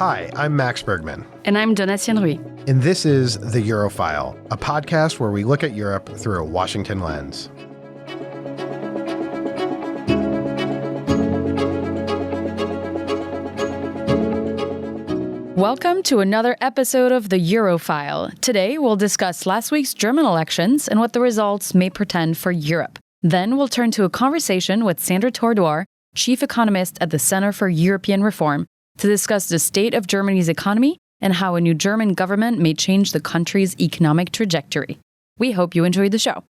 Hi, I'm Max Bergman. And I'm Donatien Rui. And this is The Eurofile, a podcast where we look at Europe through a Washington lens. Welcome to another episode of The Eurofile. Today, we'll discuss last week's German elections and what the results may portend for Europe. Then we'll turn to a conversation with Sander Tordoir, chief economist at the Center for European Reform, to discuss the state of Germany's economy and how a new German government may change the country's economic trajectory. We hope you enjoyed the show.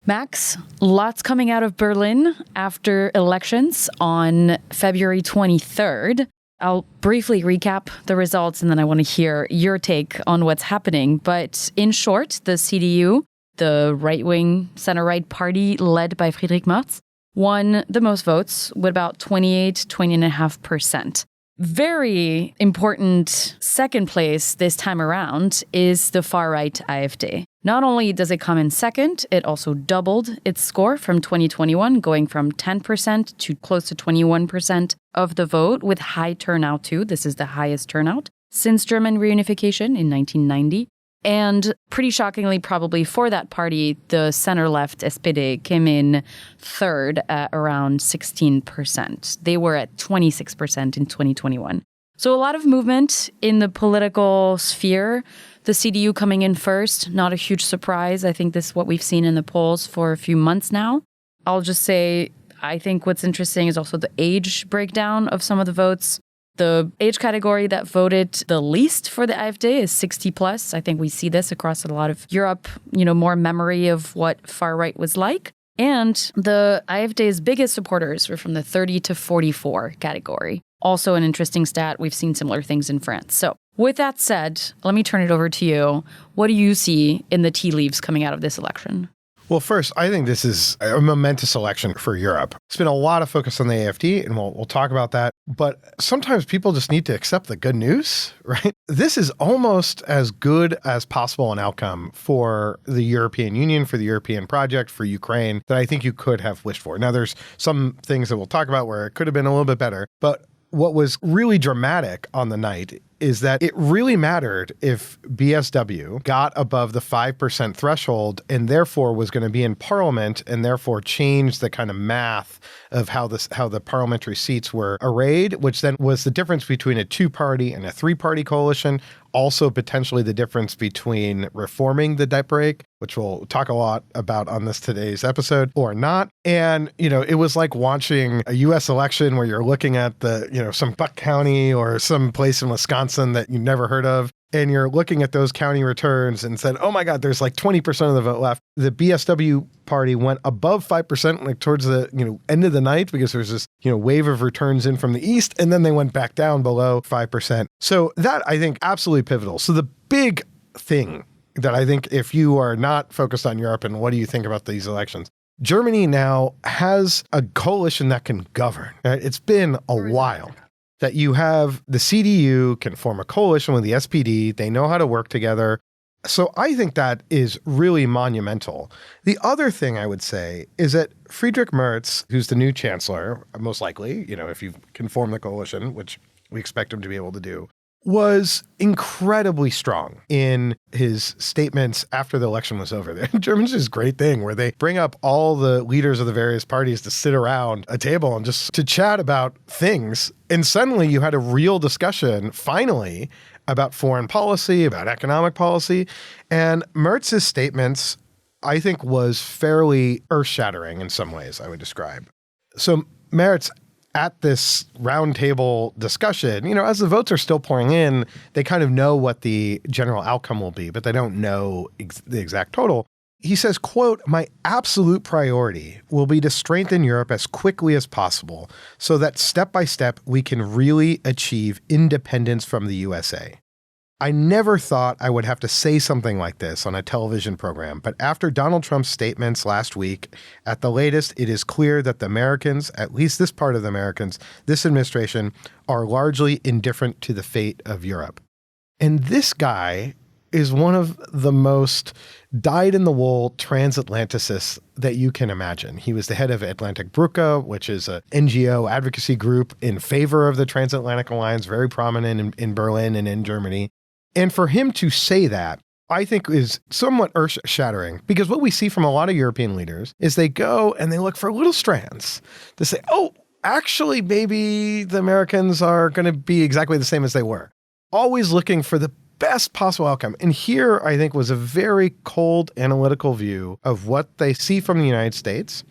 Max, lots coming out of Berlin after elections on February 23rd. I'll briefly recap the results and then I want to hear your take on what's happening. But in short, the CDU, the right-wing center-right party led by Friedrich Merz, won the most votes with about 20.5%. Very important second place this time around is the far-right AfD. Not only does it come in second, it also doubled its score from 2021, going from 10% to close to 21% of the vote, with high turnout too. This is the highest turnout since German reunification in 1990. And pretty shockingly, probably for that party, the center-left SPD came in third at around 16%. They were at 26% in 2021. So a lot of movement in the political sphere. The CDU coming in first, not a huge surprise. I think this is what we've seen in the polls for a few months now. I'll just say, I think what's interesting is also the age breakdown of some of the votes. The age category that voted the least for the AfD is 60 plus. I think we see this across a lot of Europe, more memory of what far right was like. And the AfD's biggest supporters were from the 30 to 44 category. Also an interesting stat. We've seen similar things in France. So with that said, let me turn it over to you. What do you see in the tea leaves coming out of this election? Well, first, I think this is a momentous election for Europe. It's been a lot of focus on the AfD, and we'll talk about that. But sometimes people just need to accept the good news, right? This is almost as good as possible an outcome for the European Union, for the European project, for Ukraine, that I think you could have wished for. Now, there's some things that we'll talk about where it could have been a little bit better, but what was really dramatic on the night is that it really mattered if BSW got above the 5% threshold and therefore was going to be in parliament and therefore change the kind of math of how the parliamentary seats were arrayed, which then was the difference between a two-party and a three-party coalition. Also potentially the difference between reforming the debt brake, which we'll talk a lot about on today's episode, or not. And, it was like watching a U.S. election where you're looking at some Buck County or some place in Wisconsin that you've never heard of, and you're looking at those county returns and said, oh my God, there's like 20% of the vote left. The BSW party went above 5% like towards the end of the night because there was this wave of returns in from the east, and then they went back down below 5%. So that, I think, absolutely pivotal. So the big thing that I think, if you are not focused on Europe and what do you think about these elections, Germany now has a coalition that can govern. Right? It's been a while that you have the CDU can form a coalition with the SPD. They know how to work together. So I think that is really monumental. The other thing I would say is that Friedrich Merz, who's the new chancellor, most likely, if you can form the coalition, which we expect him to be able to do, was incredibly strong in his statements after the election was over. Germans do this great thing where they bring up all the leaders of the various parties to sit around a table and just to chat about things. And suddenly you had a real discussion, finally, about foreign policy, about economic policy. And Merz's statements, I think, was fairly earth-shattering in some ways, I would describe. So Merz, at this roundtable discussion, as the votes are still pouring in, they kind of know what the general outcome will be, but they don't know the exact total. He says, quote, "My absolute priority will be to strengthen Europe as quickly as possible so that step by step we can really achieve independence from the USA. I never thought I would have to say something like this on a television program, but after Donald Trump's statements last week, at the latest, it is clear that the Americans, at least this part of the Americans, this administration, are largely indifferent to the fate of Europe." And this guy is one of the most dyed-in-the-wool transatlanticists that you can imagine. He was the head of Atlantic Brücke, which is an NGO advocacy group in favor of the transatlantic alliance, very prominent in Berlin and in Germany. And for him to say that, I think is somewhat earth-shattering, because what we see from a lot of European leaders is they go and they look for little strands to say, oh, actually, maybe the Americans are going to be exactly the same as they were. Always looking for the best possible outcome. And here, I think, was a very cold analytical view of what they see from the United States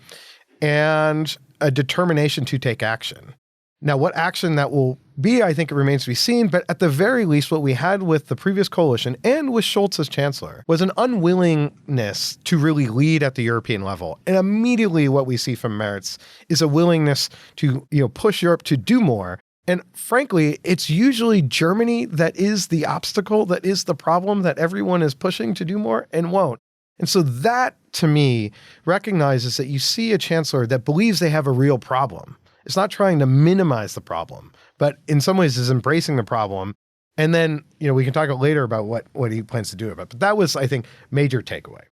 and a determination to take action. Now, what action that will be, I think it remains to be seen. But at the very least, what we had with the previous coalition and with Scholz as chancellor was an unwillingness to really lead at the European level. And immediately what we see from Merz is a willingness to, push Europe to do more. And frankly, it's usually Germany that is the obstacle, that is the problem, that everyone is pushing to do more and won't. And so that, to me, recognizes that you see a chancellor that believes they have a real problem. It's not trying to minimize the problem, but in some ways is embracing the problem. And then, we can talk later about what he plans to do about it. But that was, I think, major takeaway.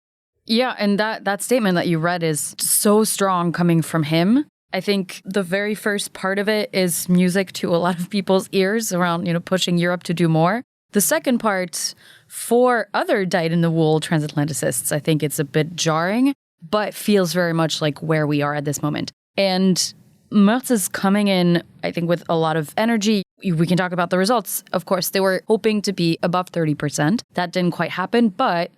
Yeah, and that statement that you read is so strong coming from him. I think the very first part of it is music to a lot of people's ears around, pushing Europe to do more. The second part, for other dyed-in-the-wool transatlanticists, I think it's a bit jarring, but feels very much like where we are at this moment. And Merz is coming in, I think, with a lot of energy. We can talk about the results. Of course, they were hoping to be above 30%. That didn't quite happen, but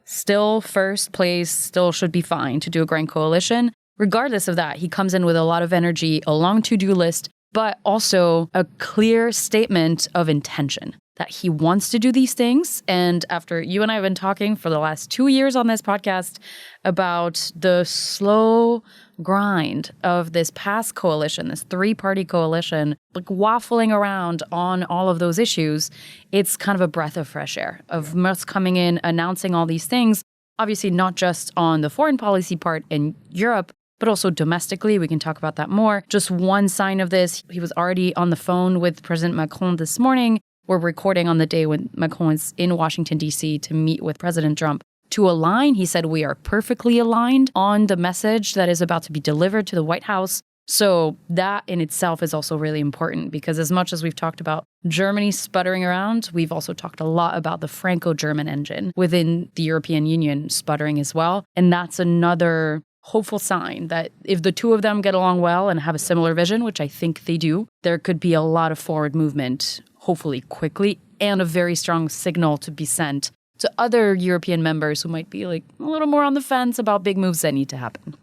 still first place, still should be fine to do a grand coalition. Regardless of that, he comes in with a lot of energy, a long to-do list, but also a clear statement of intention that he wants to do these things. And after you and I have been talking for the last 2 years on this podcast about the slow grind of this past coalition, this three-party coalition, like waffling around on all of those issues, it's kind of a breath of fresh air of Merz coming in, announcing all these things, obviously not just on the foreign policy part in Europe, but also domestically. We can talk about that more. Just one sign of this, he was already on the phone with President Macron this morning. We're recording on the day when Macron is in Washington, D.C. to meet with President Trump. To align, he said we are perfectly aligned on the message that is about to be delivered to the White House. So that in itself is also really important, because as much as we've talked about Germany sputtering around, we've also talked a lot about the Franco-German engine within the European Union sputtering as well. And that's another hopeful sign that if the two of them get along well and have a similar vision, which I think they do, there could be a lot of forward movement, hopefully quickly, and a very strong signal to be sent to other European members who might be like a little more on the fence about big moves that need to happen.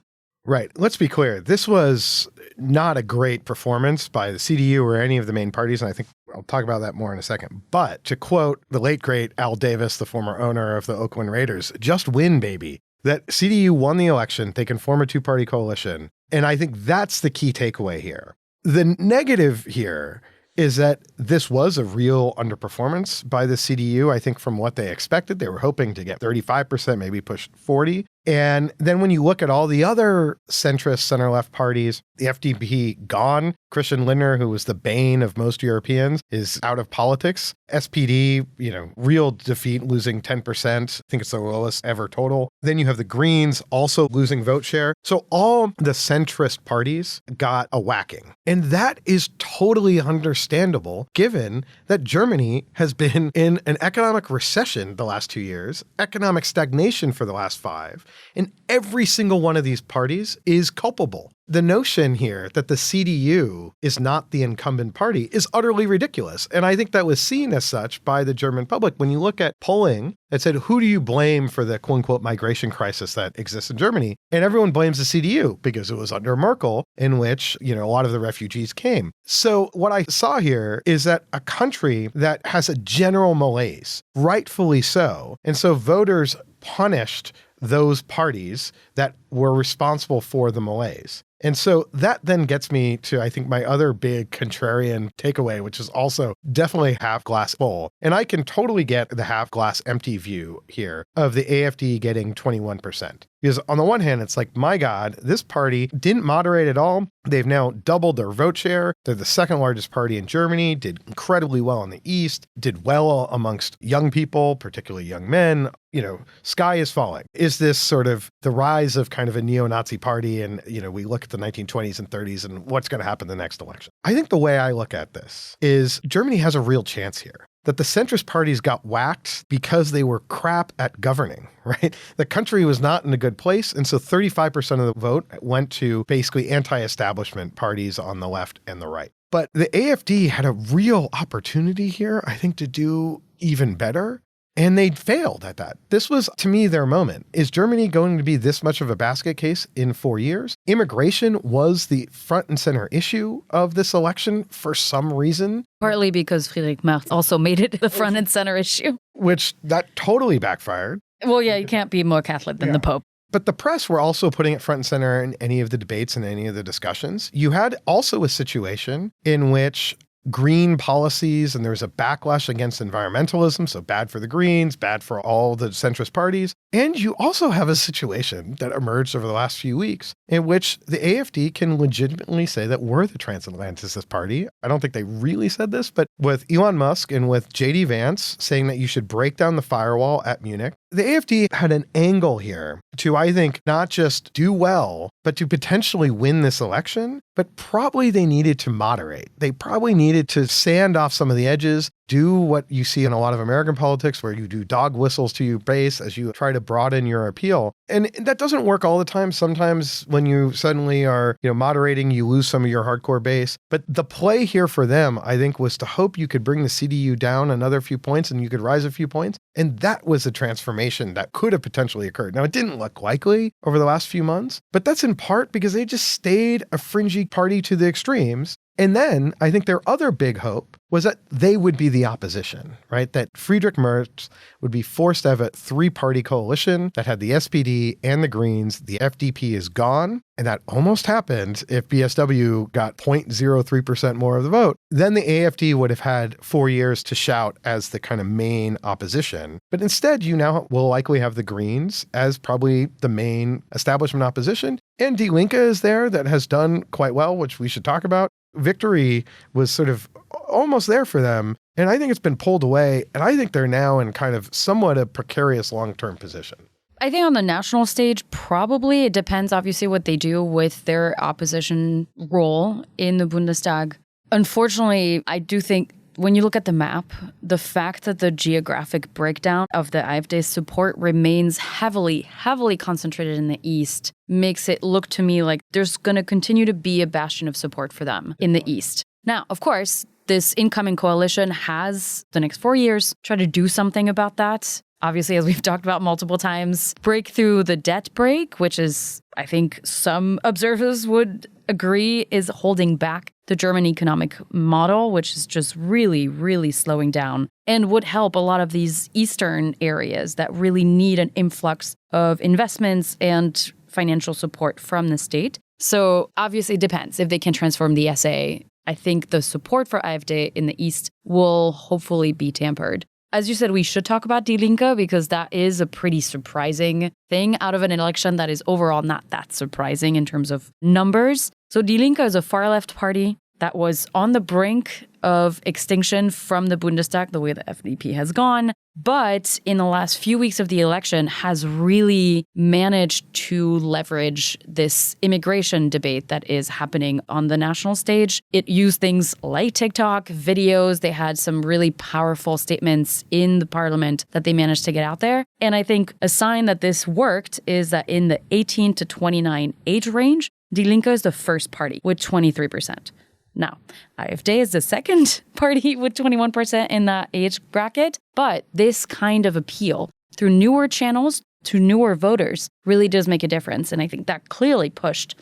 Right. Let's be clear. This was not a great performance by the CDU or any of the main parties, and I think I'll talk about that more in a second. But to quote the late, great Al Davis, the former owner of the Oakland Raiders, just win, baby. That CDU won the election. They can form a two-party coalition. And I think that's the key takeaway here. The negative here is that this was a real underperformance by the CDU. I think from what they expected, they were hoping to get 35%, maybe push 40%. And then when you look at all the other centrist center-left parties, the FDP gone. Christian Lindner, who was the bane of most Europeans, is out of politics. SPD, real defeat, losing 10%. I think it's the lowest ever total. Then you have the Greens also losing vote share. So all the centrist parties got a whacking. And that is totally understandable, given that Germany has been in an economic recession the last 2 years, economic stagnation for the last 5. And every single one of these parties is culpable. The notion here that the CDU is not the incumbent party is utterly ridiculous. And I think that was seen as such by the German public. When you look at polling that said, who do you blame for the quote unquote migration crisis that exists in Germany? And everyone blames the CDU because it was under Merkel in which, a lot of the refugees came. So what I saw here is that a country that has a general malaise, rightfully so. And so voters punished those parties that were responsible for the malaise. And so that then gets me to, I think, my other big contrarian takeaway, which is also definitely half glass full. And I can totally get the half glass empty view here of the AfD getting 21%. Because on the one hand, it's like, my God, this party didn't moderate at all. They've now doubled their vote share. They're the second largest party in Germany, did incredibly well in the East, did well amongst young people, particularly young men. Sky is falling. Is this sort of the rise of kind of a neo-Nazi party? And, we look at the 1920s and 30s and what's going to happen the next election. I think the way I look at this is Germany has a real chance here. That the centrist parties got whacked because they were crap at governing, right? The country was not in a good place. And so 35% of the vote went to basically anti-establishment parties on the left and the right. But the AfD had a real opportunity here, I think, to do even better. And they failed at that. This was, to me, their moment. Is Germany going to be this much of a basket case in 4 years? Immigration was the front and center issue of this election for some reason. Partly because Friedrich Merz also made it the front and center issue. Which that totally backfired. Well, yeah, you can't be more Catholic than the Pope. But the press were also putting it front and center in any of the debates and any of the discussions. You had also a situation in which green policies, and there was a backlash against environmentalism, so bad for the Greens, bad for all the centrist parties. And you also have a situation that emerged over the last few weeks in which the AfD can legitimately say that we're the transatlanticist party. I don't think they really said this, but with Elon Musk and with JD Vance saying that you should break down the firewall at Munich, the AfD had an angle here to, I think, not just do well, but to potentially win this election. But probably they needed to moderate. They probably needed to sand off some of the edges, do what you see in a lot of American politics where you do dog whistles to your base as you try to broaden your appeal. And that doesn't work all the time. Sometimes when you suddenly are, moderating, you lose some of your hardcore base. But the play here for them, I think, was to hope you could bring the CDU down another few points and you could rise a few points. And that was a transformation that could have potentially occurred. Now, it didn't look likely over the last few months, but that's in part because they just stayed a fringy party to the extremes. And then I think their other big hope was that they would be the opposition, right? That Friedrich Merz would be forced to have a three-party coalition that had the SPD and the Greens. The FDP is gone. And that almost happened if BSW got 0.03% more of the vote. Then the AfD would have had 4 years to shout as the kind of main opposition. But instead, you now will likely have the Greens as probably the main establishment opposition. And Die Linke is there that has done quite well, which we should talk about. Victory was sort of almost there for them. And I think it's been pulled away. And I think they're now in kind of somewhat a precarious long-term position. I think on the national stage, probably it depends, obviously, what they do with their opposition role in the Bundestag. Unfortunately, I do think when you look at the map, the fact that the geographic breakdown of the AfD's support remains heavily concentrated in the East makes it look to me like there's going to continue to be a bastion of support for them in the East. Now, of course, this incoming coalition has the next 4 years try to do something about that. Obviously, as we've talked about multiple times, break through the debt break, which is, I think some observers would agree, is holding back the German economic model, which is just really, really slowing down and would help a lot of these Eastern areas that really need an influx of investments and financial support from the state. So obviously it depends if they can transform the SA. I think the support for AfD in the East will hopefully be tempered. As you said, we should talk about Die Linke because that is a pretty surprising thing out of an election that is overall not that surprising in terms of numbers. So Die Linke is a far-left party that was on the brink of extinction from the Bundestag, the way the FDP has gone, but in the last few weeks of the election has really managed to leverage this immigration debate that is happening on the national stage. It used things like TikTok, videos. They had some really powerful statements in the parliament that they managed to get out there. And I think a sign that this worked is that in the 18 to 29 age range, Die Linke is the first party with 23%. Now, AfD is the second party with 21% in that age bracket, but this kind of appeal through newer channels to newer voters really does make a difference. And I think that clearly pushed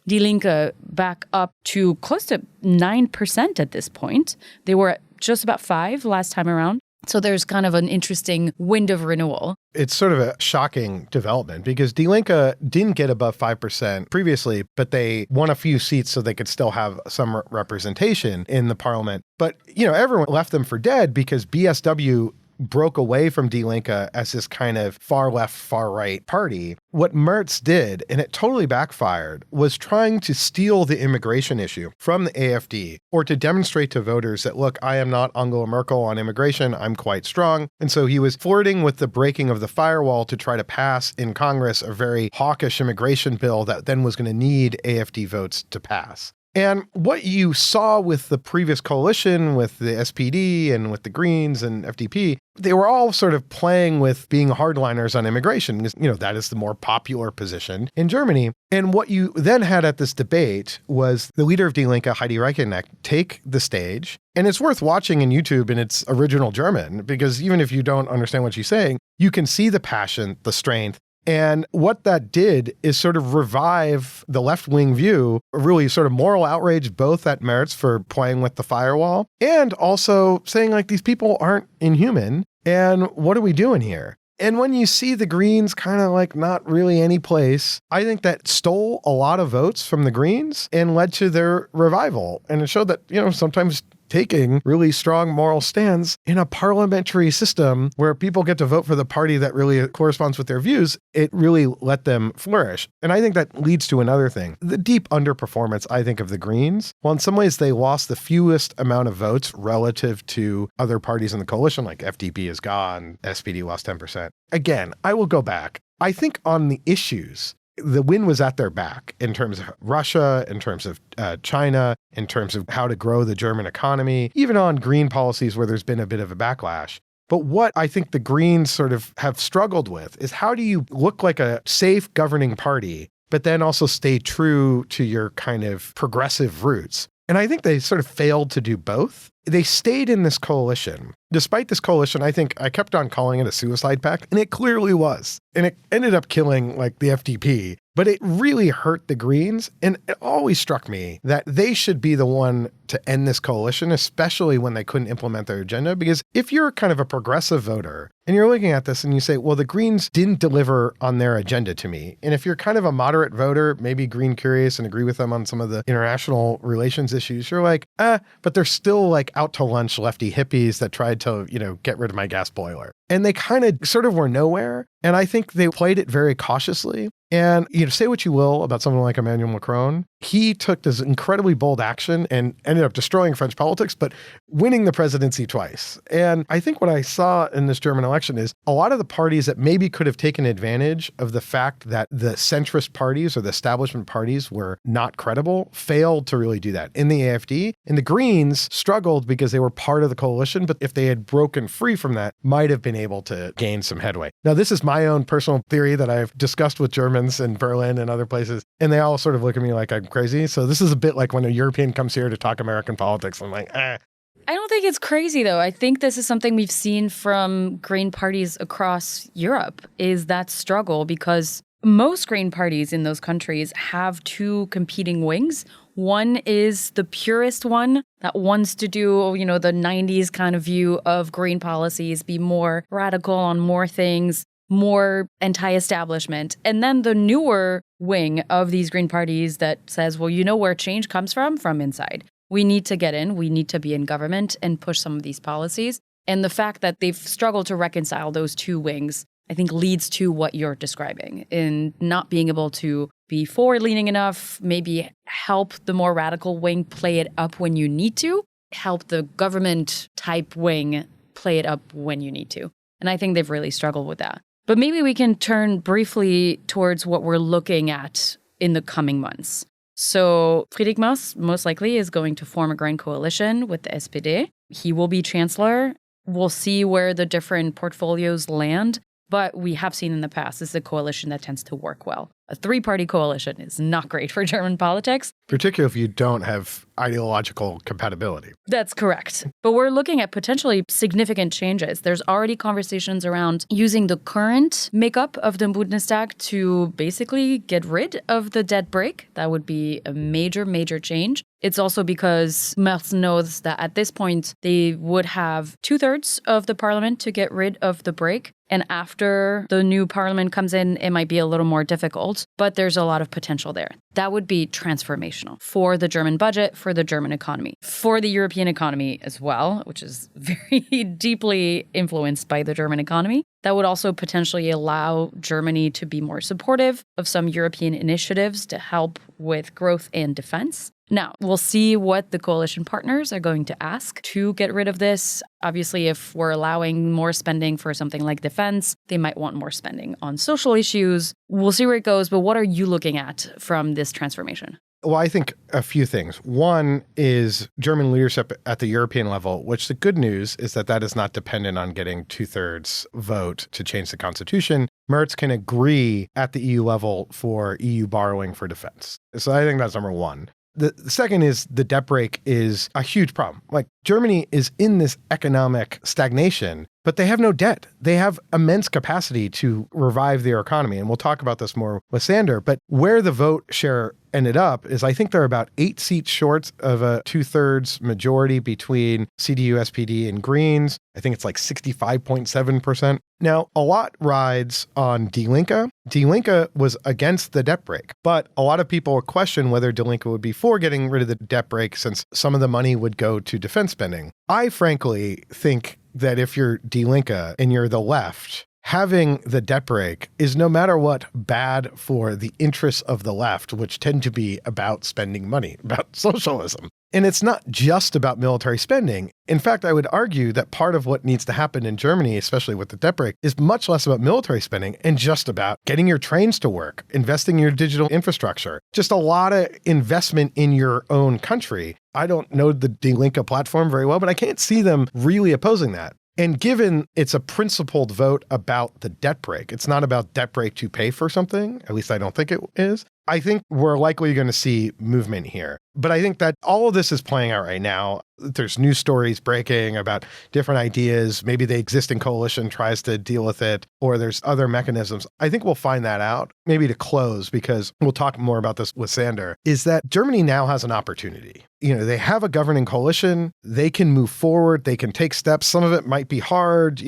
Die Linke back up to close to 9% at this point. They were at just about 5% last time around. So there's kind of an interesting wind of renewal. It's sort of a shocking development because Die Linke didn't get above 5% previously, but they won a few seats so they could still have some representation in the parliament. But, everyone left them for dead because BSW broke away from Die Linke as this kind of far left, far right party. What Merz did, and it totally backfired, was trying to steal the immigration issue from the AfD, or to demonstrate to voters that, look, I am not Angela Merkel on immigration, I'm quite strong. And so he was flirting with the breaking of the firewall to try to pass in Congress a very hawkish immigration bill that then was going to need AfD votes to pass. And what you saw with the previous coalition, with the SPD and with the Greens and FDP, they were all sort of playing with being hardliners on immigration, because, that is the more popular position in Germany. And what you then had at this debate was the leader of Die Linke, Heidi Reichenach, take the stage. And it's worth watching in YouTube in its original German, because even if you don't understand what she's saying, you can see the passion, the strength. And what that did is sort of revive the left-wing view, really sort of moral outrage, both at Merz for playing with the firewall and also saying, like, these people aren't inhuman. And what are we doing here? And when you see the Greens kind of like not really any place, I think that stole a lot of votes from the Greens and led to their revival. And it showed that, sometimes taking really strong moral stands in a parliamentary system where people get to vote for the party that really corresponds with their views, it really let them flourish. And I think that leads to another thing. The deep underperformance, I think, of the Greens. Well, in some ways, they lost the fewest amount of votes relative to other parties in the coalition, like FDP is gone, SPD lost 10%. Again, I will go back. I think on the issues, the win was at their back in terms of Russia, in terms of China, in terms of how to grow the German economy, even on green policies where there's been a bit of a backlash. But what I think the Greens sort of have struggled with is, how do you look like a safe governing party, but then also stay true to your kind of progressive roots? And I think they sort of failed to do both. They stayed in this coalition. Despite this coalition, I think I kept on calling it a suicide pact, and it clearly was. And it ended up killing like the FDP, but it really hurt the Greens. And it always struck me that they should be the one to end this coalition, especially when they couldn't implement their agenda. Because if you're kind of a progressive voter and you're looking at this and you say, well, the Greens didn't deliver on their agenda to me. And if you're kind of a moderate voter, maybe green curious and agree with them on some of the international relations issues, you're like, but they're still like out to lunch lefty hippies that tried to, get rid of my gas boiler. And they kind of sort of were nowhere. And I think they played it very cautiously. And, say what you will about someone like Emmanuel Macron. He took this incredibly bold action and ended up destroying French politics, but winning the presidency twice. And I think what I saw in this German election is a lot of the parties that maybe could have taken advantage of the fact that the centrist parties or the establishment parties were not credible failed to really do that. In the AfD, and the Greens struggled because they were part of the coalition, but if they had broken free from that, might have been able to gain some headway. Now, this is my own personal theory that I've discussed with Germans in Berlin and other places, and they all sort of look at me like I'm crazy. So this is a bit like when a European comes here to talk American politics. I'm like, I don't think it's crazy, though. I think this is something we've seen from Green parties across Europe, is that struggle, because most Green parties in those countries have two competing wings. One is the purist one that wants to do, the 90s kind of view of green policies, be more radical on more things, more anti-establishment. And then the newer wing of these Green parties that says, well, where change comes from inside. We need to get in, we need to be in government and push some of these policies. And the fact that they've struggled to reconcile those two wings, I think, leads to what you're describing in not being able to be forward-leaning enough, maybe help the more radical wing play it up when you need to, help the government-type wing play it up when you need to. And I think they've really struggled with that. But maybe we can turn briefly towards what we're looking at in the coming months. So Friedrich Merz most likely is going to form a grand coalition with the SPD. He will be chancellor. We'll see where the different portfolios land. But we have seen in the past, this is a coalition that tends to work well. A three-party coalition is not great for German politics. Particularly if you don't have ideological compatibility. That's correct. But we're looking at potentially significant changes. There's already conversations around using the current makeup of the Bundestag to basically get rid of the dead break. That would be a major, major change. It's also because Merz knows that at this point, they would have 2/3 of the parliament to get rid of the break. And after the new parliament comes in, it might be a little more difficult. result, but there's a lot of potential there. That would be transformational for the German budget, for the German economy, for the European economy as well, which is very deeply influenced by the German economy. That would also potentially allow Germany to be more supportive of some European initiatives to help with growth and defense. Now, we'll see what the coalition partners are going to ask to get rid of this. Obviously, if we're allowing more spending for something like defense, they might want more spending on social issues. We'll see where it goes, but what are you looking at from this transformation? Well, I think a few things. One is German leadership at the European level, which the good news is that is not dependent on getting 2/3 vote to change the constitution. Merz can agree at the EU level for EU borrowing for defense. So I think that's number one. The second is the debt brake is a huge problem. Like Germany is in this economic stagnation, but they have no debt. They have immense capacity to revive their economy. And we'll talk about this more with Sander. But where the vote share ended up is I think they're about 8 seats short of a 2/3 majority between CDU, SPD, and Greens. I think it's like 65.7%. Now, a lot rides on Die Linke. Die Linke was against the debt brake, but a lot of people question whether Die Linke would be for getting rid of the debt brake since some of the money would go to defense spending. I frankly think that if you're Die Linke and you're the left, having the debt brake is no matter what bad for the interests of the left, which tend to be about spending money, about socialism. And it's not just about military spending. In fact, I would argue that part of what needs to happen in Germany, especially with the debt brake, is much less about military spending and just about getting your trains to work, investing in your digital infrastructure, just a lot of investment in your own country. I don't know the Die Linke platform very well, but I can't see them really opposing that. And given it's a principled vote about the debt brake, it's not about debt brake to pay for something, at least I don't think it is. I think we're likely going to see movement here. But I think that all of this is playing out right now. There's news stories breaking about different ideas. Maybe the existing coalition tries to deal with it, or there's other mechanisms. I think we'll find that out. Maybe to close, because we'll talk more about this with Sander, is that Germany now has an opportunity. They have a governing coalition. They can move forward. They can take steps. Some of it might be hard.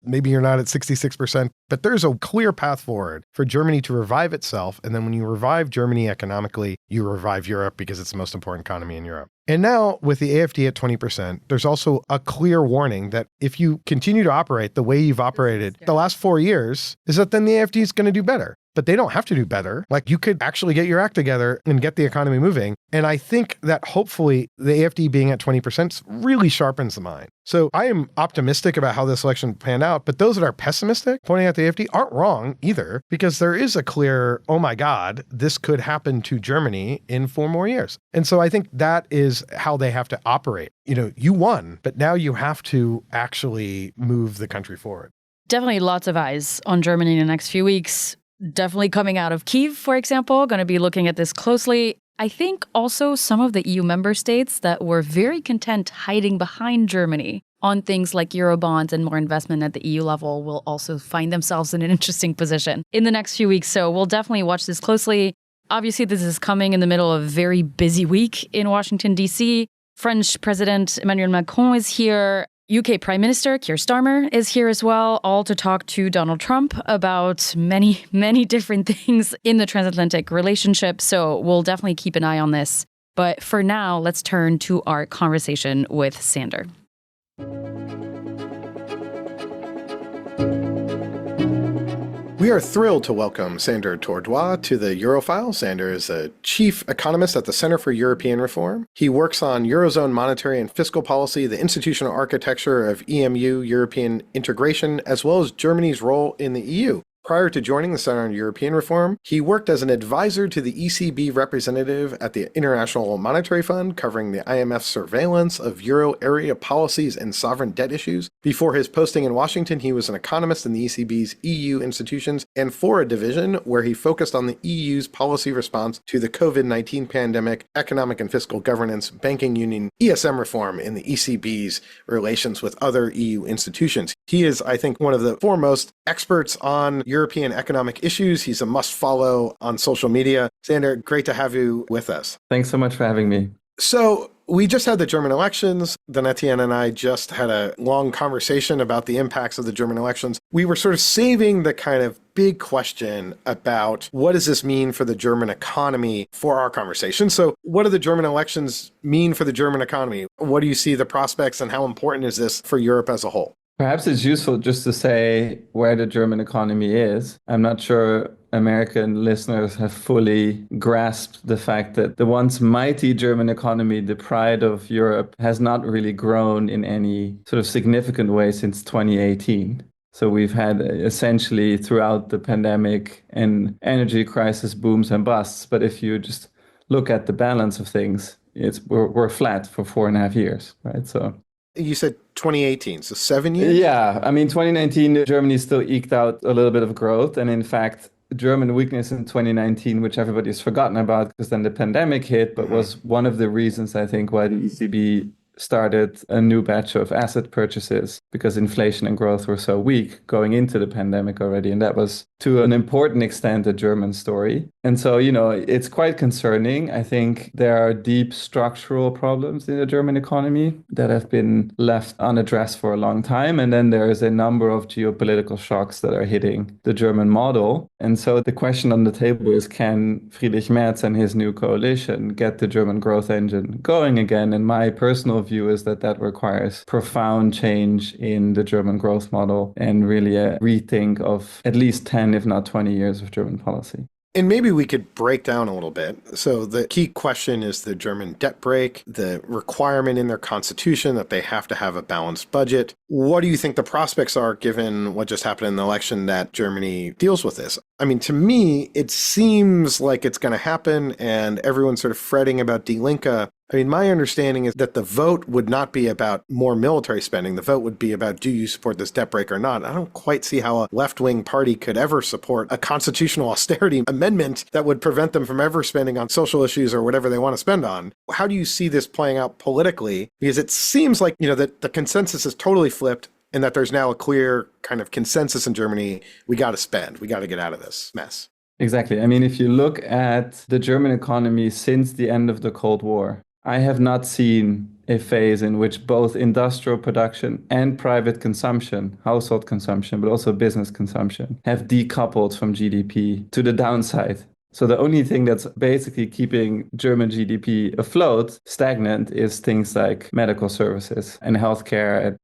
Maybe you're not at 66%, but there's a clear path forward for Germany to revive itself. And then when you revive Germany economically, you revive Europe because it's the most important economy in Europe. And now with the AfD at 20%, there's also a clear warning that if you continue to operate the way you've operated the last 4 years, is that then the AfD is going to do better. But they don't have to do better. Like you could actually get your act together and get the economy moving. And I think that hopefully the AfD being at 20% really sharpens the mind. So I am optimistic about how this election panned out, but those that are pessimistic, pointing at the AfD, aren't wrong either, because there is a clear, oh my God, this could happen to Germany in 4 more years. And so I think that is how they have to operate. You won, but now you have to actually move the country forward. Definitely lots of eyes on Germany in the next few weeks. Definitely coming out of Kyiv, for example, going to be looking at this closely. I think also some of the EU member states that were very content hiding behind Germany on things like Eurobonds and more investment at the EU level will also find themselves in an interesting position in the next few weeks. So we'll definitely watch this closely. Obviously, this is coming in the middle of a very busy week in Washington, D.C. French President Emmanuel Macron is here. UK Prime Minister Keir Starmer is here as well, all to talk to Donald Trump about many, many different things in the transatlantic relationship. So we'll definitely keep an eye on this. But for now, let's turn to our conversation with Sander. We are thrilled to welcome Sander Tordoir to the Eurofile. Sander is a chief economist at the Center for European Reform. He works on Eurozone monetary and fiscal policy, the institutional architecture of EMU, European integration, as well as Germany's role in the EU. Prior to joining the Center on European Reform, he worked as an advisor to the ECB representative at the International Monetary Fund, covering the IMF's surveillance of euro area policies and sovereign debt issues. Before his posting in Washington, he was an economist in the ECB's EU institutions and Fora division, where he focused on the EU's policy response to the COVID-19 pandemic, economic and fiscal governance, banking union, ESM reform, and the ECB's relations with other EU institutions. He is, I think, one of the foremost experts on European economic issues. He's a must follow on social media. Sander, great to have you with us. Thanks so much for having me. So we just had the German elections. Then Etienne and I just had a long conversation about the impacts of the German elections. We were sort of saving the kind of big question about what does this mean for the German economy for our conversation. So what do the German elections mean for the German economy? What do you see the prospects and how important is this for Europe as a whole? Perhaps it's useful just to say where the German economy is. I'm not sure American listeners have fully grasped the fact that the once mighty German economy, the pride of Europe, has not really grown in any sort of significant way since 2018. So we've had essentially throughout the pandemic an energy crisis booms and busts. But if you just look at the balance of things, we're flat for 4.5 years, right? So you said 2018, so 7 years? Yeah, I mean, 2019, Germany still eked out a little bit of growth. And in fact, German weakness in 2019, which everybody's forgotten about because then the pandemic hit, but was one of the reasons, I think, why the ECB started a new batch of asset purchases because inflation and growth were so weak going into the pandemic already. And that was, to an important extent, a German story. And so, it's quite concerning. I think there are deep structural problems in the German economy that have been left unaddressed for a long time. And then there is a number of geopolitical shocks that are hitting the German model. And so the question on the table is, can Friedrich Merz and his new coalition get the German growth engine going again? And my personal view is that requires profound change in the German growth model and really a rethink of at least 10, if not 20 years of German policy. And maybe we could break down a little bit. So the key question is the German debt brake, the requirement in their constitution that they have to have a balanced budget. What do you think the prospects are given what just happened in the election that Germany deals with this? I mean, to me, it seems like it's going to happen and everyone's sort of fretting about Die Linke. I mean, my understanding is that the vote would not be about more military spending. The vote would be about, do you support this debt brake or not? I don't quite see how a left-wing party could ever support a constitutional austerity amendment that would prevent them from ever spending on social issues or whatever they want to spend on. How do you see this playing out politically? Because it seems like, that the consensus is totally flipped and that there's now a clear kind of consensus in Germany. We got to spend. We got to get out of this mess. Exactly. I mean, if you look at the German economy since the end of the Cold War, I have not seen a phase in which both industrial production and private consumption, household consumption, but also business consumption, have decoupled from GDP to the downside. So the only thing that's basically keeping German GDP afloat, stagnant, is things like medical services and healthcare,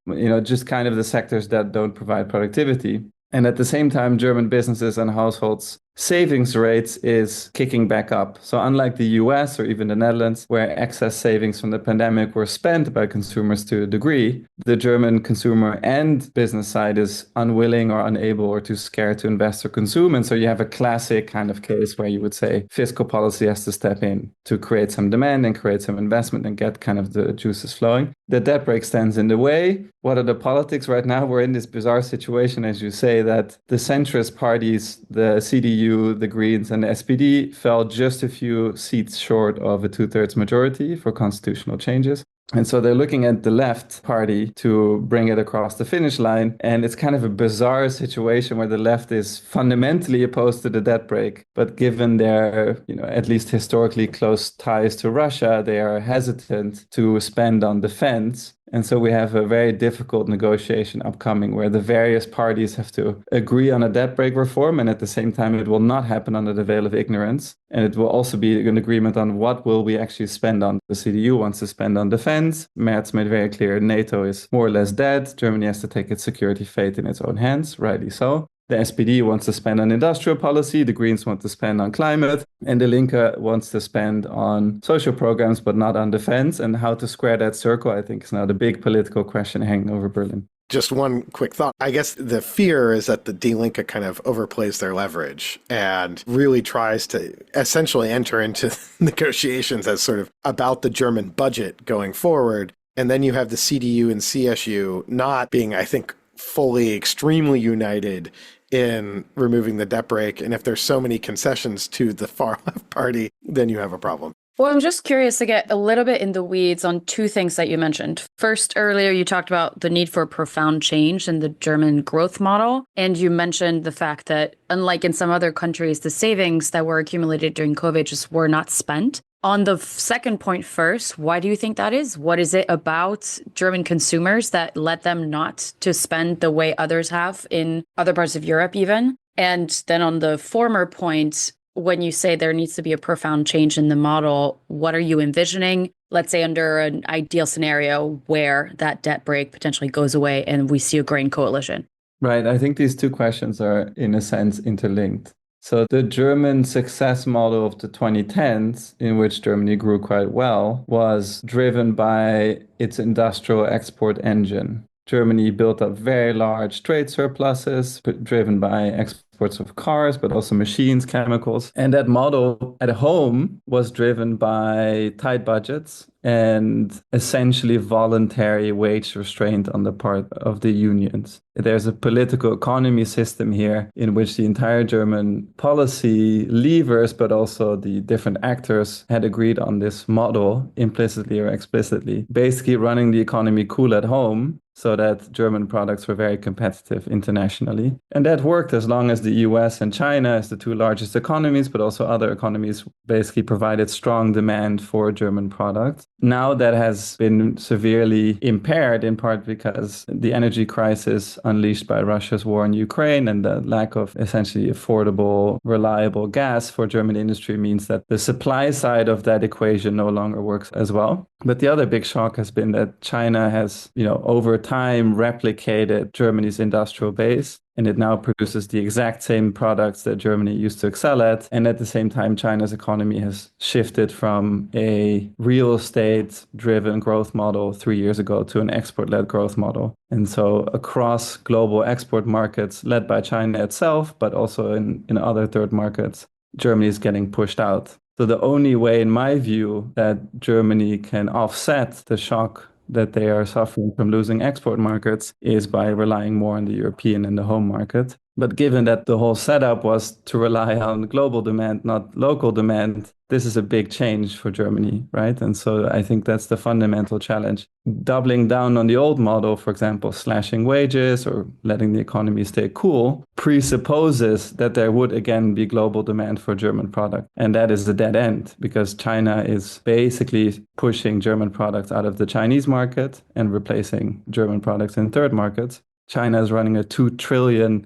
just kind of the sectors that don't provide productivity. And at the same time, German businesses and households' savings rates is kicking back up. So unlike the US or even the Netherlands, where excess savings from the pandemic were spent by consumers to a degree, the German consumer and business side is unwilling or unable or too scared to invest or consume. And so you have a classic kind of case where you would say fiscal policy has to step in to create some demand and create some investment and get kind of the juices flowing. The debt brake stands in the way. What are the politics right now? We're in this bizarre situation, as you say, that the centrist parties, the CDU, the Greens, and the SPD fell just a few seats short of a 2/3 majority for constitutional changes. And so they're looking at the left party to bring it across the finish line. And it's kind of a bizarre situation where the left is fundamentally opposed to the debt brake. But given their, at least historically close ties to Russia, they are hesitant to spend on defense. And so we have a very difficult negotiation upcoming where the various parties have to agree on a debt brake reform. And at the same time, it will not happen under the veil of ignorance. And it will also be an agreement on what will we actually spend on. The CDU wants to spend on defense. Merz made very clear NATO is more or less dead. Germany has to take its security fate in its own hands, rightly so. The SPD wants to spend on industrial policy, the Greens want to spend on climate, and the Linke wants to spend on social programs, but not on defense. And how to square that circle, I think, is now the big political question hanging over Berlin. Just one quick thought. I guess the fear is that the Die Linke kind of overplays their leverage and really tries to essentially enter into negotiations as sort of about the German budget going forward. And then you have the CDU and CSU not being, I think, fully extremely united in removing the debt brake. And if there's so many concessions to the far left party, then you have a problem. Well, I'm just curious to get a little bit in the weeds on two things that you mentioned. First, earlier you talked about the need for profound change in the German growth model. And you mentioned the fact that, unlike in some other countries, the savings that were accumulated during COVID just were not spent. On the second point first, why do you think that is? What is it about German consumers that led them not to spend the way others have in other parts of Europe even? And then on the former point, when you say there needs to be a profound change in the model, what are you envisioning? Let's say under an ideal scenario where that debt break potentially goes away and we see a grain coalition. Right. I think these two questions are, in a sense, interlinked. So the German success model of the 2010s, in which Germany grew quite well, was driven by its industrial export engine. Germany built up very large trade surpluses driven by exports of cars, but also machines, chemicals. And that model at home was driven by tight budgets and essentially voluntary wage restraint on the part of the unions. There's a political economy system here in which the entire German policy levers, but also the different actors had agreed on this model, implicitly or explicitly, basically running the economy cool at home so that German products were very competitive internationally. And that worked as long as the US and China, as the two largest economies, but also other economies, basically provided strong demand for German products. Now that has been severely impaired, in part because the energy crisis unleashed by Russia's war in Ukraine and the lack of essentially affordable, reliable gas for German industry means that the supply side of that equation no longer works as well. But the other big shock has been that China has, over time replicated Germany's industrial base. And it now produces the exact same products that Germany used to excel at. And at the same time, China's economy has shifted from a real estate-driven growth model 3 years ago to an export-led growth model. And so across global export markets led by China itself, but also in other third markets, Germany is getting pushed out. So the only way, in my view, that Germany can offset the shock that they are suffering from losing export markets is by relying more on the European and the home market. But given that the whole setup was to rely on global demand, not local demand, this is a big change for Germany, right? And so I think that's the fundamental challenge. Doubling down on the old model, for example, slashing wages or letting the economy stay cool, presupposes that there would again be global demand for German product. And that is a dead end because China is basically pushing German products out of the Chinese market and replacing German products in third markets. China is running a $2 trillion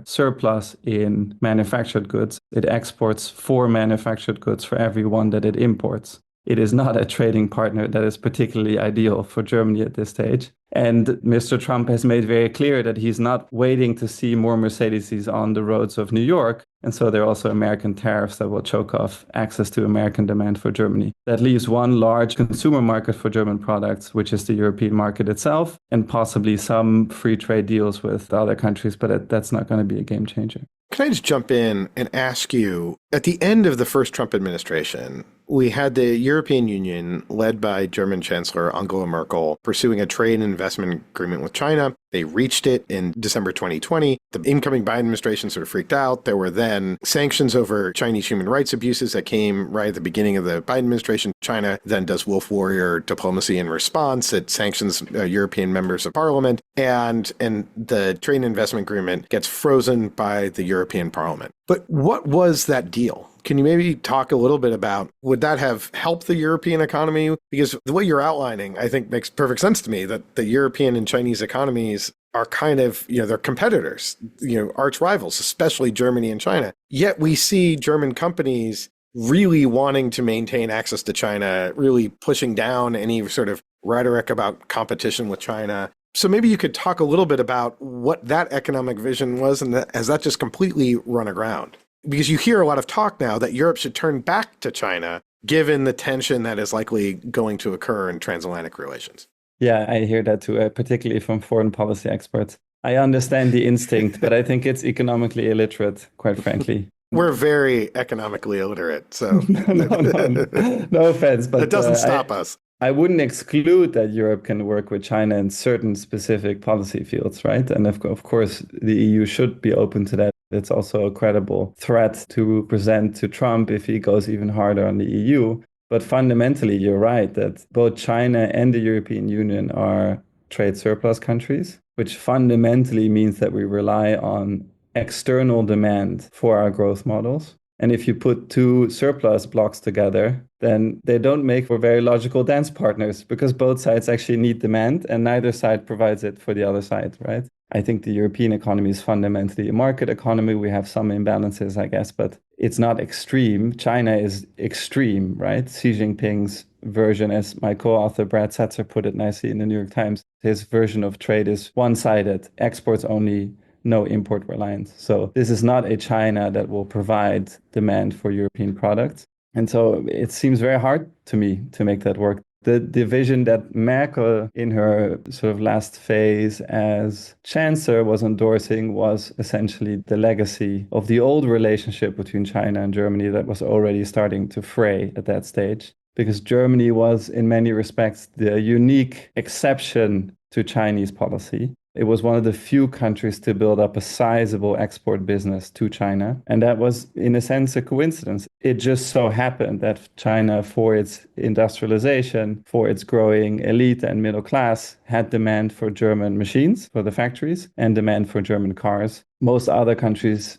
surplus in manufactured goods. It exports 4 manufactured goods for every one that it imports. It is not a trading partner that is particularly ideal for Germany at this stage. And Mr. Trump has made very clear that he's not waiting to see more Mercedeses on the roads of New York. And so there are also American tariffs that will choke off access to American demand for Germany. That leaves one large consumer market for German products, which is the European market itself, and possibly some free trade deals with other countries, but that's not going to be a game changer. Can I just jump in and ask you, at the end of the first Trump administration, we had the European Union led by German Chancellor Angela Merkel pursuing a trade and investment agreement with China. They reached it in December 2020. The incoming Biden administration sort of freaked out. There were then sanctions over Chinese human rights abuses that came right at the beginning of the Biden administration. China then does wolf warrior diplomacy in response. It sanctions European members of parliament, and the trade and investment agreement gets frozen by the European Parliament. But what was that deal? Can you maybe talk a little bit about, would that have helped the European economy? Because the way you're outlining, I think makes perfect sense to me that the European and Chinese economies are kind of, they're competitors, arch rivals, especially Germany and China. Yet we see German companies really wanting to maintain access to China, really pushing down any sort of rhetoric about competition with China. So maybe you could talk a little bit about what that economic vision was, and has that just completely run aground? Because you hear a lot of talk now that Europe should turn back to China, given the tension that is likely going to occur in transatlantic relations. Yeah, I hear that too, particularly from foreign policy experts. I understand the instinct, but I think it's economically illiterate, quite frankly. We're very economically illiterate, so no offense, but it doesn't stop us. I wouldn't exclude that Europe can work with China in certain specific policy fields, right? And of course, the EU should be open to that. It's also a credible threat to present to Trump if he goes even harder on the EU. But fundamentally, you're right that both China and the European Union are trade surplus countries, which fundamentally means that we rely on external demand for our growth models. And if you put two surplus blocks together, then they don't make for very logical dance partners because both sides actually need demand and neither side provides it for the other side, right? I think the European economy is fundamentally a market economy. We have some imbalances, I guess, but it's not extreme. China is extreme, right? Xi Jinping's version, as my co-author Brad Setzer put it nicely in the New York Times, his version of trade is one-sided, exports only, no import reliance. So this is not a China that will provide demand for European products. And so it seems very hard to me to make that work. The division that Merkel in her sort of last phase as chancellor was endorsing was essentially the legacy of the old relationship between China and Germany that was already starting to fray at that stage. Because Germany was, in many respects, the unique exception to Chinese policy. It was one of the few countries to build up a sizable export business to China. And that was, in a sense, a coincidence. It just so happened that China, for its industrialization, for its growing elite and middle class, had demand for German machines for the factories and demand for German cars. Most other countries,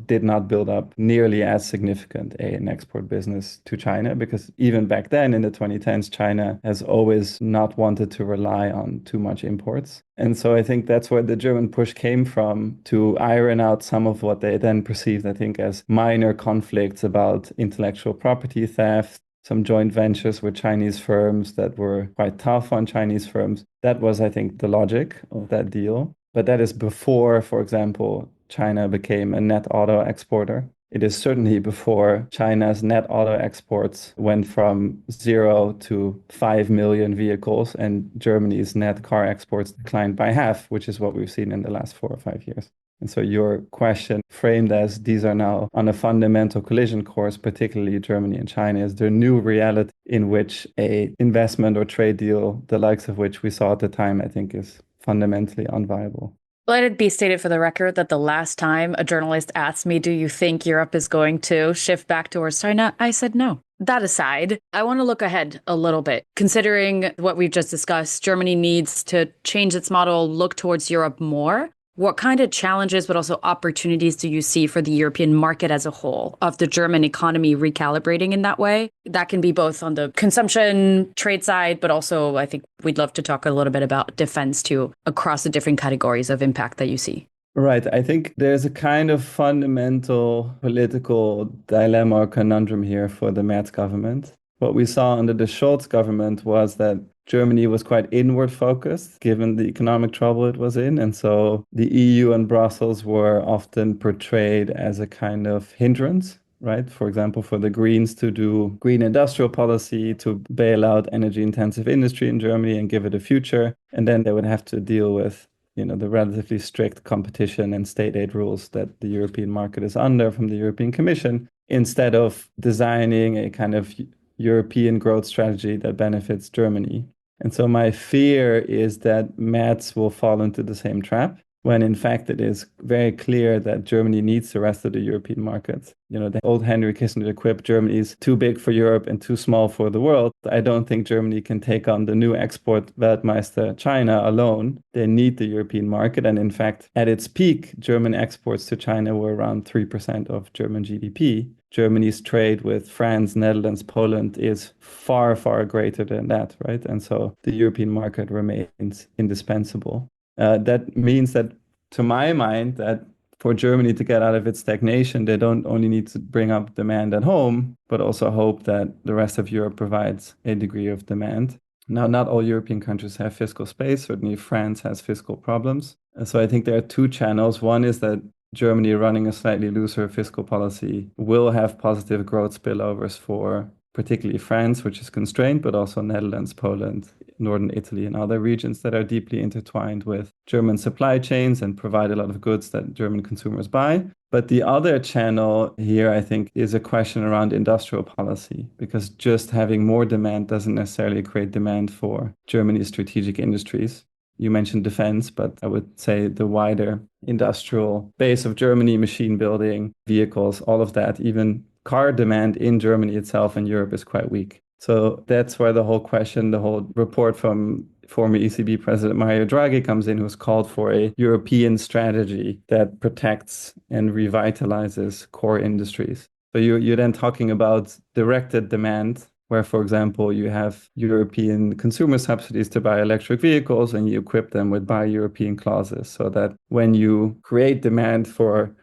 did not build up nearly as significant an export business to China, because even back then in the 2010s, China has always not wanted to rely on too much imports. And so I think that's where the German push came from, to iron out some of what they then perceived, I think, as minor conflicts about intellectual property theft, some joint ventures with Chinese firms that were quite tough on Chinese firms. That was, I think, the logic of that deal. But that is before, for example, China became a net auto exporter. It is certainly before China's net auto exports went from 0 to 5 million vehicles, and Germany's net car exports declined by half, which is what we've seen in the last 4 or 5 years. And so your question, framed as these are now on a fundamental collision course, particularly Germany and China, is the new reality in which a investment or trade deal, the likes of which we saw at the time, I think is fundamentally unviable. Let it be stated for the record that the last time a journalist asked me, do you think Europe is going to shift back towards China? I said no. That aside, I want to look ahead a little bit. Considering what we've just discussed, Germany needs to change its model, look towards Europe more. What kind of challenges, but also opportunities do you see for the European market as a whole, of the German economy recalibrating in that way? That can be both on the consumption trade side, but also I think we'd love to talk a little bit about defense too, across the different categories of impact that you see. Right. I think there's a kind of fundamental political dilemma or conundrum here for the Merz government. What we saw under the Scholz government was that Germany was quite inward focused, given the economic trouble it was in. And so the EU and Brussels were often portrayed as a kind of hindrance, right? For example, for the Greens to do green industrial policy, to bail out energy intensive industry in Germany and give it a future. And then they would have to deal with the relatively strict competition and state aid rules that the European market is under from the European Commission, instead of designing a kind of European growth strategy that benefits Germany. And so my fear is that Merz will fall into the same trap, when in fact it is very clear that Germany needs the rest of the European markets. The old Henry Kissinger quip, Germany is too big for Europe and too small for the world. I don't think Germany can take on the new export Weltmeister China alone. They need the European market. And in fact, at its peak, German exports to China were around 3% of German GDP. Germany's trade with France, Netherlands, Poland is far, far greater than that, right? And so the European market remains indispensable. That means that, to my mind, that for Germany to get out of its stagnation, they don't only need to bring up demand at home, but also hope that the rest of Europe provides a degree of demand. Now, not all European countries have fiscal space. Certainly France has fiscal problems. And so I think there are two channels. One is that Germany, running a slightly looser fiscal policy, will have positive growth spillovers for particularly France, which is constrained, but also Netherlands, Poland, northern Italy, and other regions that are deeply intertwined with German supply chains and provide a lot of goods that German consumers buy. But the other channel here, I think, is a question around industrial policy, because just having more demand doesn't necessarily create demand for Germany's strategic industries. You mentioned defense, but I would say the wider industrial base of Germany, machine building, vehicles, all of that, even car demand in Germany itself and Europe is quite weak. So that's where the whole question, the whole report from former ECB President Mario Draghi comes in, who's called for a European strategy that protects and revitalizes core industries. So you're then talking about directed demand where, for example, you have European consumer subsidies to buy electric vehicles and you equip them with Buy European clauses so that when you create demand for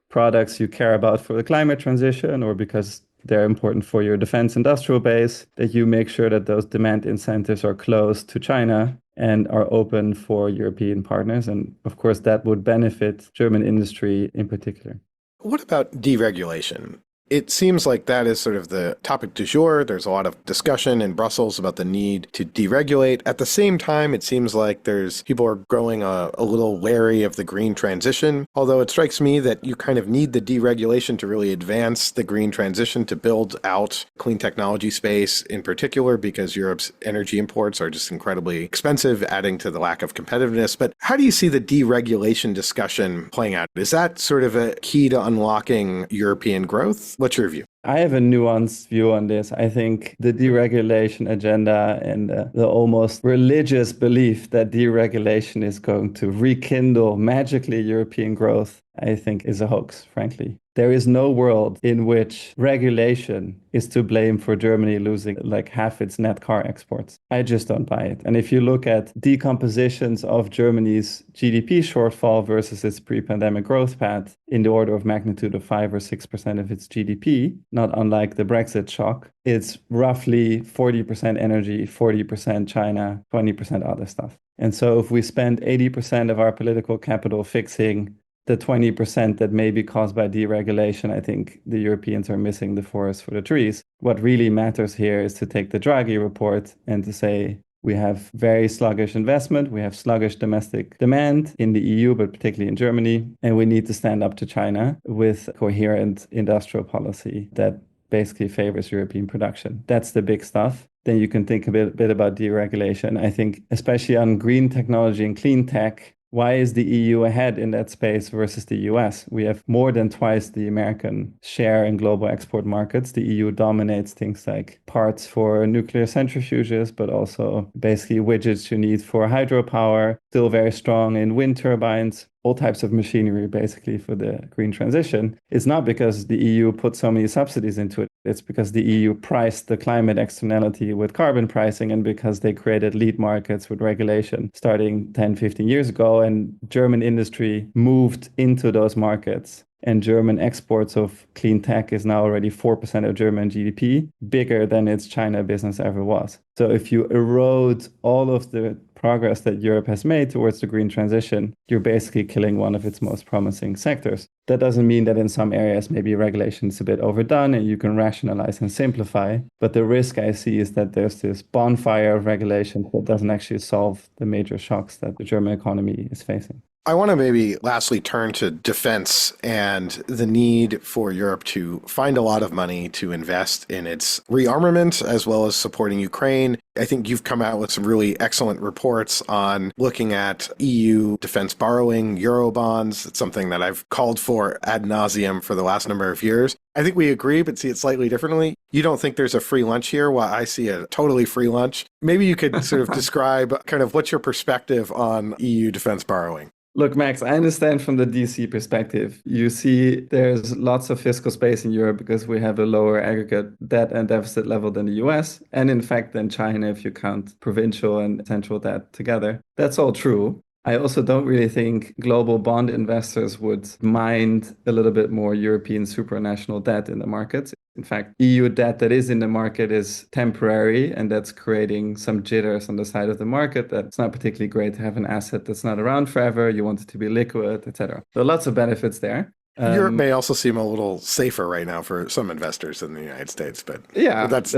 products you care about for the climate transition or because they're important for your defense industrial base, that you make sure that those demand incentives are closed to China and are open for European partners. And of course, that would benefit German industry in particular. What about deregulation? It seems like that is sort of the topic du jour. There's a lot of discussion in Brussels about the need to deregulate. At the same time, it seems like people are growing a little wary of the green transition, although it strikes me that you kind of need the deregulation to really advance the green transition, to build out clean technology space in particular, because Europe's energy imports are just incredibly expensive, adding to the lack of competitiveness. But how do you see the deregulation discussion playing out? Is that sort of a key to unlocking European growth? What's your view? I have a nuanced view on this. I think the deregulation agenda and the almost religious belief that deregulation is going to rekindle magically European growth, I think is a hoax, frankly. There is no world in which regulation is to blame for Germany losing like half its net car exports. I just don't buy it. And if you look at decompositions of Germany's GDP shortfall versus its pre-pandemic growth path in the order of magnitude of 5 or 6% of its GDP, not unlike the Brexit shock, it's roughly 40% energy, 40% China, 20% other stuff. And so if we spend 80% of our political capital fixing the 20% that may be caused by deregulation, I think the Europeans are missing the forest for the trees. What really matters here is to take the Draghi report and to say, we have very sluggish investment, we have sluggish domestic demand in the EU, but particularly in Germany, and we need to stand up to China with coherent industrial policy that basically favors European production. That's the big stuff. Then you can think a bit about deregulation. I think especially on green technology and clean tech, why is the EU ahead in that space versus the US? We have more than twice the American share in global export markets. The EU dominates things like parts for nuclear centrifuges, but also basically widgets you need for hydropower, still very strong in wind turbines, all types of machinery basically for the green transition. It's not because the EU put so many subsidies into it. It's because the EU priced the climate externality with carbon pricing and because they created lead markets with regulation starting 10, 15 years ago. And German industry moved into those markets. And German exports of clean tech is now already 4% of German GDP, bigger than its China business ever was. So if you erode all of the progress that Europe has made towards the green transition, you're basically killing one of its most promising sectors. That doesn't mean that in some areas maybe regulation is a bit overdone and you can rationalize and simplify. But the risk I see is that there's this bonfire of regulation that doesn't actually solve the major shocks that the German economy is facing. I want to maybe lastly turn to defense and the need for Europe to find a lot of money to invest in its rearmament as well as supporting Ukraine. I think you've come out with some really excellent reports on looking at EU defense borrowing, Eurobonds. It's something that I've called for ad nauseum for the last number of years. I think we agree, but see it slightly differently. You don't think there's a free lunch here, while I see a totally free lunch. Maybe you could sort of describe kind of what's your perspective on EU defense borrowing. Look, Max, I understand from the DC perspective. You see there's lots of fiscal space in Europe because we have a lower aggregate debt and deficit level than the US, and in fact than China if you count provincial and central debt together. That's all true. I also don't really think global bond investors would mind a little bit more European supranational debt in the markets. In fact, EU debt that is in the market is temporary, and that's creating some jitters on the side of the market. That's not particularly great to have an asset that's not around forever. You want it to be liquid, etc. There are lots of benefits there. Europe may also seem a little safer right now for some investors in the United States, but yeah, that's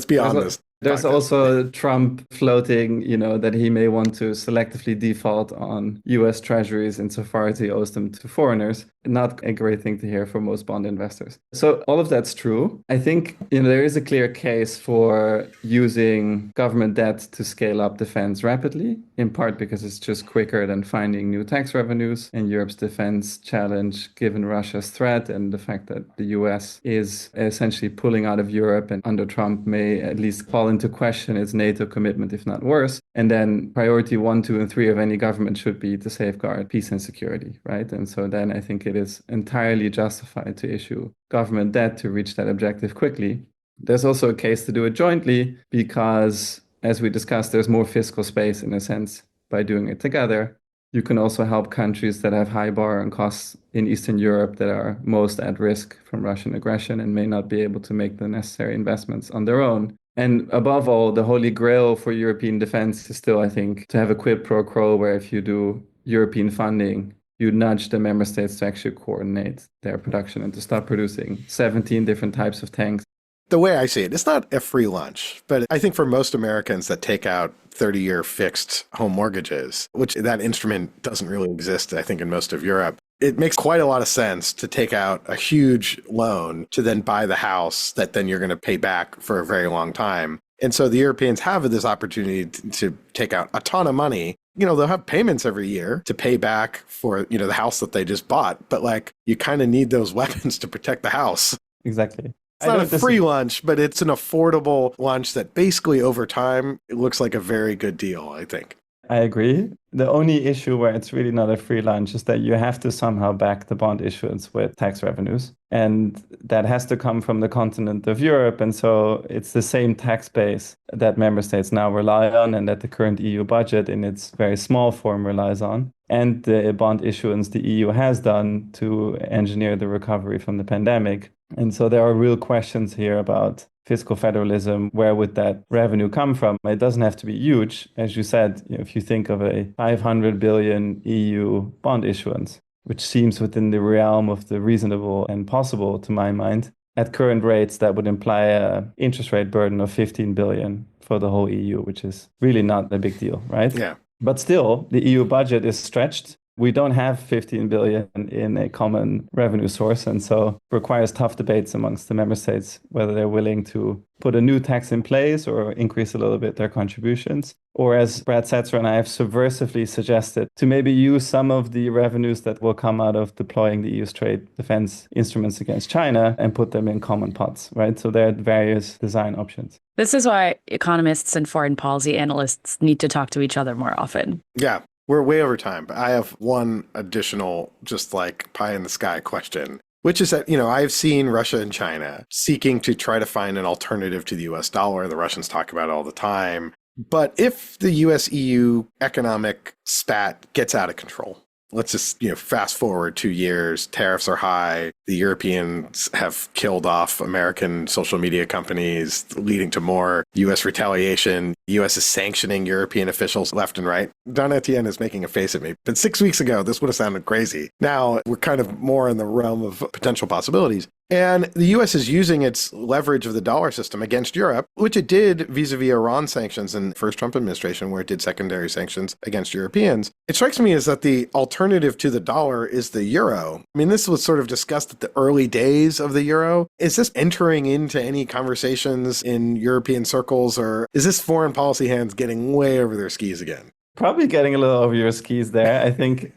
beyond this. There's also Trump floating, that he may want to selectively default on US treasuries insofar as he owes them to foreigners. Not a great thing to hear for most bond investors. So all of that's true. I think, there is a clear case for using government debt to scale up defense rapidly, in part because it's just quicker than finding new tax revenues. And Europe's defense challenge, given Russia's threat and the fact that the US is essentially pulling out of Europe and under Trump may at least call into question its NATO commitment, if not worse. And then priority 1, 2, and 3 of any government should be to safeguard peace and security, right? And so then I think it is entirely justified to issue government debt to reach that objective quickly. There's also a case to do it jointly because, as we discussed, there's more fiscal space in a sense by doing it together. You can also help countries that have high borrowing costs in Eastern Europe that are most at risk from Russian aggression and may not be able to make the necessary investments on their own. And above all, the holy grail for European defense is still, I think, to have a quid pro quo where if you do European funding, you nudge the member states to actually coordinate their production and to start producing 17 different types of tanks. The way I see it, it's not a free lunch, but I think for most Americans that take out 30-year fixed home mortgages, which that instrument doesn't really exist, I think, in most of Europe, it makes quite a lot of sense to take out a huge loan to then buy the house that then you're going to pay back for a very long time. And so the Europeans have this opportunity to take out a ton of money. They'll have payments every year to pay back for, the house that they just bought. But you kind of need those weapons to protect the house. Exactly. It's not a free lunch, but it's an affordable lunch that basically over time, it looks like a very good deal, I think. I agree. The only issue where it's really not a free lunch is that you have to somehow back the bond issuance with tax revenues. And that has to come from the continent of Europe. And so it's the same tax base that member states now rely on and that the current EU budget in its very small form relies on. And the bond issuance the EU has done to engineer the recovery from the pandemic. And so there are real questions here about fiscal federalism. Where would that revenue come from? It doesn't have to be huge. As you said, if you think of a 500 billion EU bond issuance, which seems within the realm of the reasonable and possible to my mind, at current rates, that would imply an interest rate burden of 15 billion for the whole EU, which is really not a big deal, right? Yeah. But still, the EU budget is stretched. We don't have 15 billion in a common revenue source. And so it requires tough debates amongst the member states, whether they're willing to put a new tax in place or increase a little bit their contributions. Or as Brad Setzer and I have subversively suggested, to maybe use some of the revenues that will come out of deploying the EU's trade defense instruments against China and put them in common pots, right? So there are various design options. This is why economists and foreign policy analysts need to talk to each other more often. Yeah. We're way over time, but I have one additional just pie in the sky question, which is that, I've seen Russia and China seeking to try to find an alternative to the US dollar. The Russians talk about it all the time. But if the US EU economic spat gets out of control, let's just, fast forward 2 years, tariffs are high. The Europeans have killed off American social media companies, leading to more US retaliation. US is sanctioning European officials left and right. Don Etienne is making a face at me. But 6 weeks ago, this would have sounded crazy. Now we're kind of more in the realm of potential possibilities. And the U.S. is using its leverage of the dollar system against Europe, which it did vis-a-vis Iran sanctions in the first Trump administration, where it did secondary sanctions against Europeans. It strikes me as that the alternative to the dollar is the euro. I mean, this was sort of discussed at the early days of the euro. Is this entering into any conversations in European circles, or is this foreign policy hands getting way over their skis again? Probably getting a little over your skis there. I think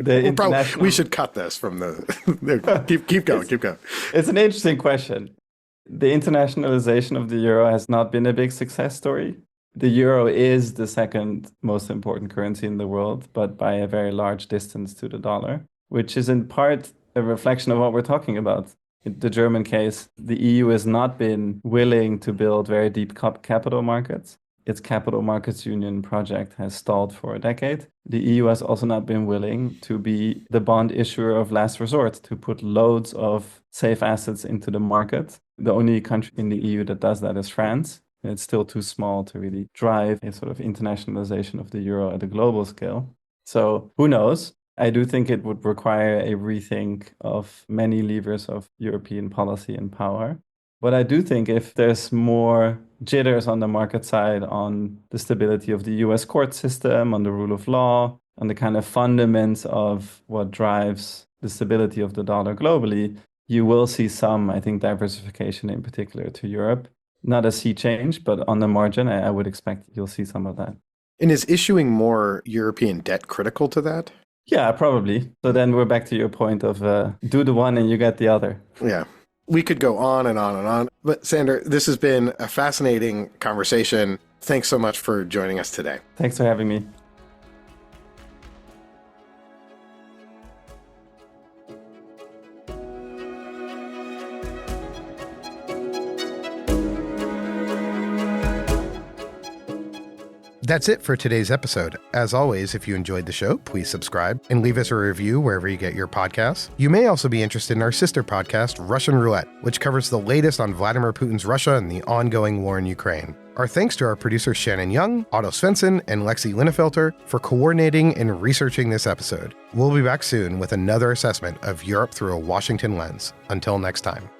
we should cut this from the... keep going. It's an interesting question. The internationalization of the euro has not been a big success story. The euro is the second most important currency in the world, but by a very large distance to the dollar, which is in part a reflection of what we're talking about. In the German case, the EU has not been willing to build very deep capital markets. Its capital markets union project has stalled for a decade. The EU has also not been willing to be the bond issuer of last resort, to put loads of safe assets into the market. The only country in the EU that does that is France. It's still too small to really drive a sort of internationalization of the euro at a global scale. So who knows? I do think it would require a rethink of many levers of European policy and power. But I do think if there's more jitters on the market side on the stability of the US court system, on the rule of law, on the kind of fundaments of what drives the stability of the dollar globally, you will see some, I think, diversification in particular to Europe. Not a sea change, but on the margin, I would expect you'll see some of that. And is issuing more European debt critical to that? Yeah, probably. So then we're back to your point of do the one and you get the other. Yeah. We could go on and on and on. But Sander, this has been a fascinating conversation. Thanks so much for joining us today. Thanks for having me. That's it for today's episode. As always, if you enjoyed the show, please subscribe and leave us a review wherever you get your podcasts. You may also be interested in our sister podcast, Russian Roulette, which covers the latest on Vladimir Putin's Russia and the ongoing war in Ukraine. Our thanks to our producers Shannon Young, Otto Svensson, and Lexi Linnefelter for coordinating and researching this episode. We'll be back soon with another assessment of Europe through a Washington lens. Until next time.